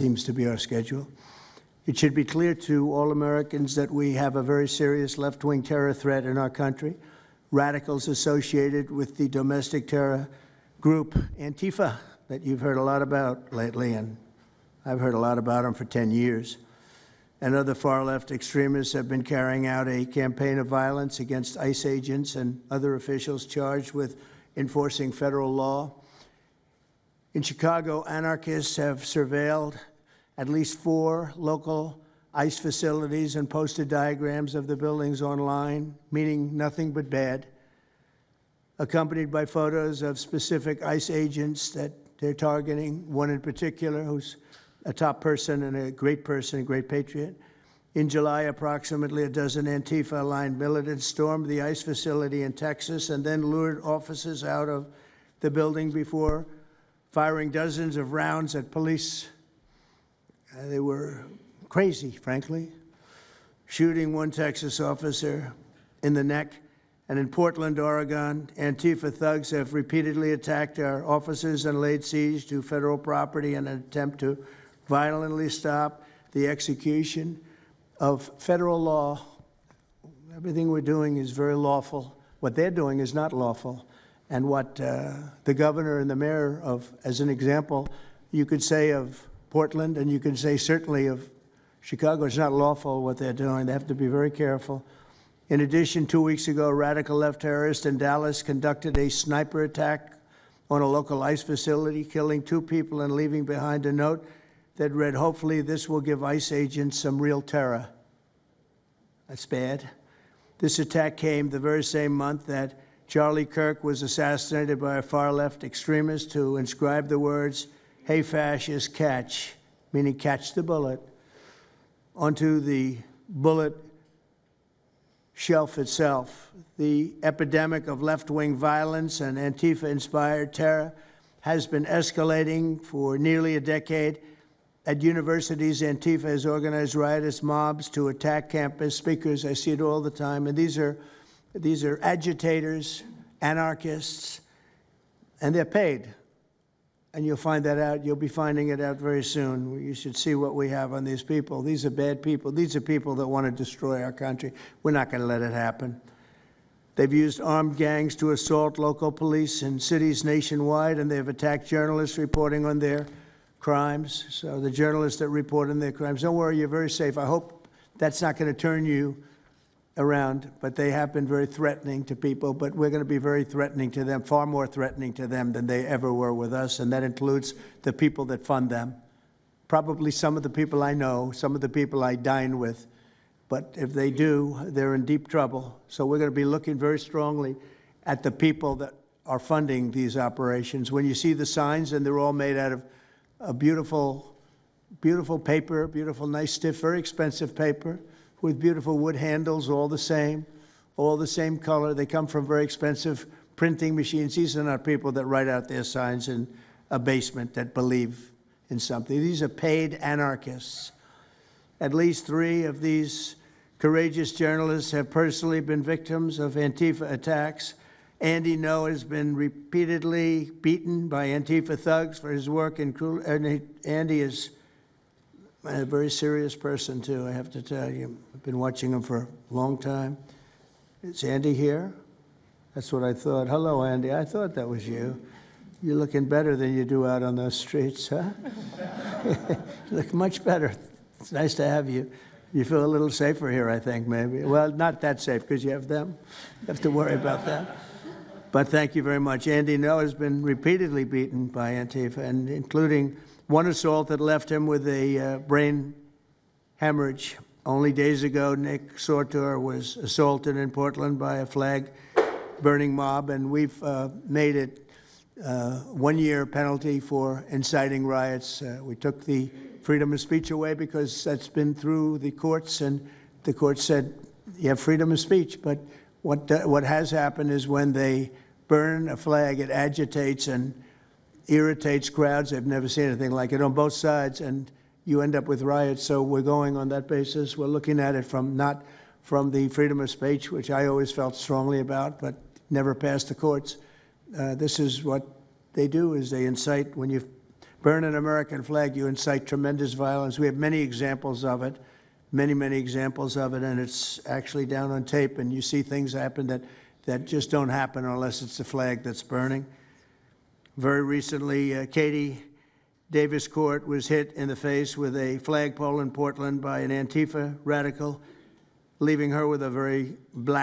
seems to be our schedule. It should be clear to all Americans that we have a very serious left-wing terror threat in our country. Radicals associated with the domestic terror group Antifa that you've heard a lot about lately, and I've heard a lot about them for 10 years. And other far-left extremists have been carrying out a campaign of violence against ICE agents and other officials charged with enforcing federal law. In Chicago, anarchists have surveilled at least 4 local ICE facilities and posted diagrams of the buildings online, meaning nothing but bad, accompanied by photos of specific ICE agents that they're targeting, one in particular who's a top person and a great patriot. In July, approximately a dozen Antifa-aligned militants stormed the ICE facility in Texas and then lured officers out of the building before firing dozens of rounds at police. They were crazy, frankly, shooting one Texas officer in the neck. And in Portland, Oregon, Antifa thugs have repeatedly attacked our officers and laid siege to federal property in an attempt to violently stop the execution of federal law. Everything we're doing is very lawful. What they're doing is not lawful. And what the governor and the mayor of, as an example, you could say of Portland, and you can say certainly of Chicago, it's not lawful what they're doing. They have to be very careful. In addition, 2 weeks ago, a radical left terrorist in Dallas conducted a sniper attack on a local ICE facility, killing 2 people and leaving behind a note that read, "Hopefully this will give ICE agents some real terror." That's bad. This attack came the very same month that Charlie Kirk was assassinated by a far-left extremist who inscribed the words, "Hey, fascist, catch," meaning catch the bullet, onto the bullet shelf itself. The epidemic of left-wing violence and Antifa-inspired terror has been escalating for nearly a decade. At universities, Antifa has organized riotous mobs to attack campus speakers. I see it all the time. And these are agitators, anarchists, and they're paid. And you'll find that out. You'll be finding it out very soon. You should see what we have on these people. These are bad people. These are people that want to destroy our country. We're not going to let it happen. They've used armed gangs to assault local police in cities nationwide, and they've attacked journalists reporting on their crimes. So the journalists that report on their crimes, don't worry, you're very safe. I hope that's not going to turn you around, but they have been very threatening to people, but we're going to be very threatening to them, far more threatening to them than they ever were with us, and that includes the people that fund them. Probably some of the people I know, some of the people I dine with, but if they do, they're in deep trouble. So we're going to be looking very strongly at the people that are funding these operations. When you see the signs, and they're all made out of a beautiful, beautiful paper, beautiful, nice, stiff, very expensive paper, with beautiful wood handles, all the same color. They come from very expensive printing machines. These are not people that write out their signs in a basement that believe in something. These are paid anarchists. At least 3 of these courageous journalists have personally been victims of Antifa attacks. Andy Ngo has been repeatedly beaten by Antifa thugs for his work in Andy is a very serious person, too, I have to tell you. I've been watching him for a long time. Is Andy here? That's what I thought. Hello, Andy. I thought that was you. You're looking better than you do out on those streets, huh? You look much better. It's nice to have you. You feel a little safer here, I think, maybe. Well, not that safe, because you have them. You have to worry about that. But thank you very much. Andy Ngo has been repeatedly beaten by Antifa, and including one assault that left him with a brain hemorrhage. Only days ago, Nick Sortor was assaulted in Portland by a flag-burning mob, and we've made it 1-year penalty for inciting riots. We took the freedom of speech away because that's been through the courts, and the court said you have freedom of speech. But what has happened is when they burn a flag, it agitates and irritates crowds. I've never seen anything like it on both sides, and you end up with riots. So we're going on that basis. We're looking at it not from the freedom of speech, which I always felt strongly about, but never passed the courts. This is what they do, is they incite when you burn an American flag, you incite tremendous violence. We have many examples of it, many examples of it, and it's actually down on tape, and you see things happen that just don't happen unless it's the flag that's burning. Very recently, Katie Davis Court was hit in the face with a flagpole in Portland by an Antifa radical, leaving her with a very black